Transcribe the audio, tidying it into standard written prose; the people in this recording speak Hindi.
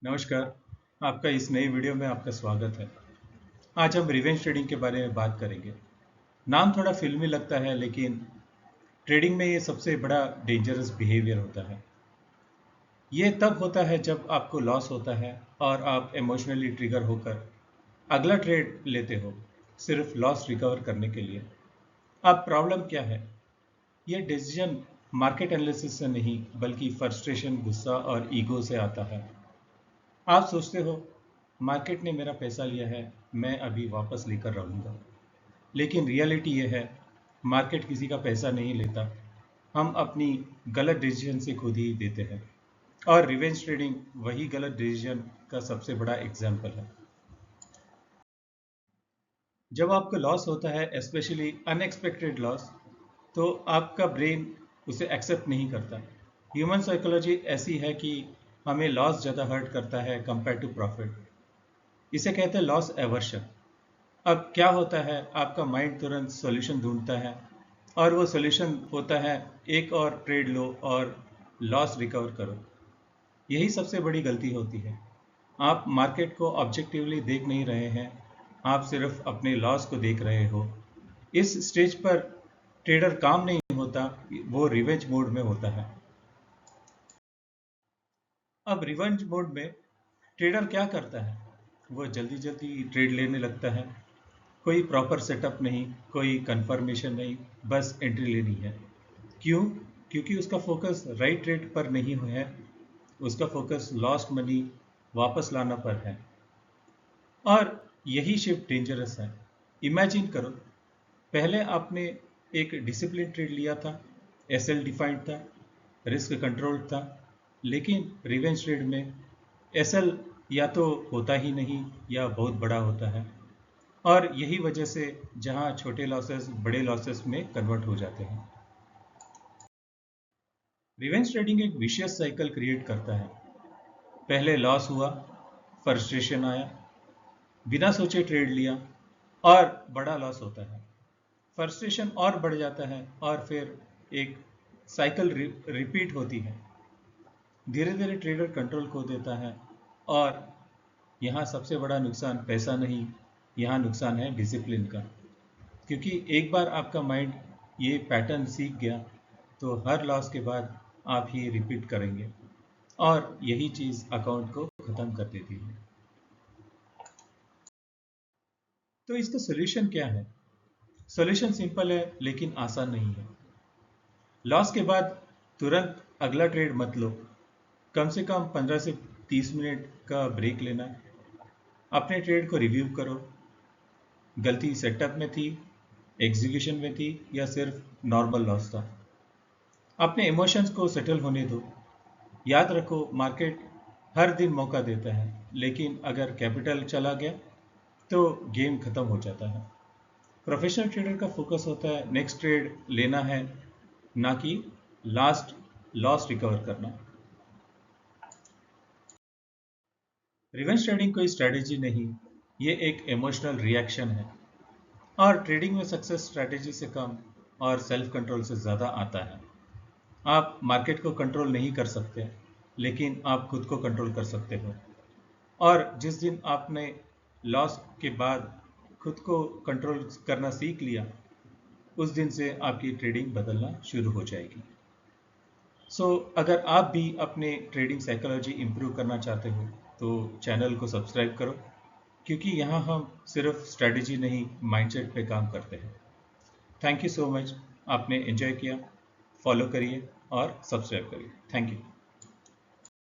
नमस्कार, आपका इस नई वीडियो में आपका स्वागत है। आज हम रिवेंज ट्रेडिंग के बारे में बात करेंगे। नाम थोड़ा फिल्मी लगता है, लेकिन ट्रेडिंग में ये सबसे बड़ा डेंजरस बिहेवियर होता है। ये तब होता है जब आपको लॉस होता है और आप इमोशनली ट्रिगर होकर अगला ट्रेड लेते हो, सिर्फ लॉस रिकवर करने के लिए। अब प्रॉब्लम क्या है? ये डिसीजन मार्केट एनालिसिस से नहीं, बल्कि फ्रस्ट्रेशन, गुस्सा और ईगो से आता है। आप सोचते हो मार्केट ने मेरा पैसा लिया है, मैं अभी वापस लेकर रहूँगा। लेकिन रियलिटी ये है, मार्केट किसी का पैसा नहीं लेता। हम अपनी गलत डिसीजन से खुद ही देते हैं। और रिवेंज ट्रेडिंग वही गलत डिसीजन का सबसे बड़ा एग्जाम्पल है। जब आपको लॉस होता है, स्पेशली अनएक्सपेक्टेड लॉस, तो आपका ब्रेन उसे एक्सेप्ट नहीं करता। ह्यूमन साइकोलॉजी ऐसी है कि हमें लॉस ज़्यादा हर्ट करता है कंपेयर टू प्रॉफिट। इसे कहते हैं लॉस एवर्शन। अब क्या होता है, आपका माइंड तुरंत सॉल्यूशन ढूंढता है और वो सॉल्यूशन होता है एक और ट्रेड लो और लॉस रिकवर करो। यही सबसे बड़ी गलती होती है। आप मार्केट को ऑब्जेक्टिवली देख नहीं रहे हैं, आप सिर्फ अपने लॉस को देख रहे हो। इस स्टेज पर ट्रेडर काम नहीं होता, वो रिवेंज मोड में होता है। अब रिवेंज मोड में ट्रेडर क्या करता है? वो जल्दी जल्दी ट्रेड लेने लगता है। कोई प्रॉपर सेटअप नहीं, कोई कंफर्मेशन नहीं, बस एंट्री लेनी है। क्यों? क्योंकि उसका फोकस राइट रेट पर नहीं है, उसका फोकस लॉस्ट मनी वापस लाना पर है। और यही शिफ्ट डेंजरस है। इमेजिन करो, पहले आपने एक डिसिप्लिन ट्रेड लिया था, एसएल डिफाइंड था, रिस्क कंट्रोल्ड था। लेकिन रिवेंज ट्रेड में एसएल या तो होता ही नहीं या बहुत बड़ा होता है। और यही वजह से जहां छोटे लॉसेस बड़े लॉसेस में कन्वर्ट हो जाते हैं। रिवेंज ट्रेडिंग एक विशियस साइकिल क्रिएट करता है। पहले लॉस हुआ, फ्रस्ट्रेशन आया, बिना सोचे ट्रेड लिया और बड़ा लॉस होता है। फ्रस्ट्रेशन और बढ़ जाता है और फिर एक साइकिल रिपीट होती है। धीरे धीरे ट्रेडर कंट्रोल खो देता है और यहाँ सबसे बड़ा नुकसान पैसा नहीं, यहाँ नुकसान है डिसिप्लिन का। क्योंकि एक बार आपका माइंड ये पैटर्न सीख गया, तो हर लॉस के बाद आप ये रिपीट करेंगे और यही चीज़ अकाउंट को ख़त्म कर देती है। तो इसका सोल्यूशन क्या है? सोल्यूशन सिंपल है, लेकिन आसान नहीं है। लॉस के बाद तुरंत अगला ट्रेड मत लो। कम से कम 15 से 30 मिनट का ब्रेक लेना। अपने ट्रेड को रिव्यू करो। गलती सेटअप में थी, एग्जीक्यूशन में थी, या सिर्फ नॉर्मल लॉस था। अपने इमोशंस को सेटल होने दो। याद रखो, मार्केट हर दिन मौका देता है, लेकिन अगर कैपिटल चला गया तो गेम खत्म हो जाता है। प्रोफेशनल ट्रेडर का फोकस होता है नेक्स्ट ट्रेड लेना है, ना कि लास्ट लॉस रिकवर करना। रिवेंज ट्रेडिंग कोई स्ट्रेटेजी नहीं, ये एक इमोशनल रिएक्शन है। और ट्रेडिंग में सक्सेस स्ट्रेटेजी से कम और सेल्फ कंट्रोल से ज़्यादा आता है। आप मार्केट को कंट्रोल नहीं कर सकते, लेकिन आप खुद को कंट्रोल कर सकते हो। और जिस दिन आपने लॉस के बाद खुद को कंट्रोल करना सीख लिया, उस दिन से आपकी ट्रेडिंग बदलना शुरू हो जाएगी। अगर आप भी अपने ट्रेडिंग साइकोलॉजी इम्प्रूव करना चाहते हो, तो चैनल को सब्सक्राइब करो, क्योंकि यहाँ हम सिर्फ स्ट्रेटेजी नहीं, माइंडसेट पे काम करते हैं। Thank you so much. आपने एंजॉय किया, फॉलो करिए और सब्सक्राइब करिए। Thank you.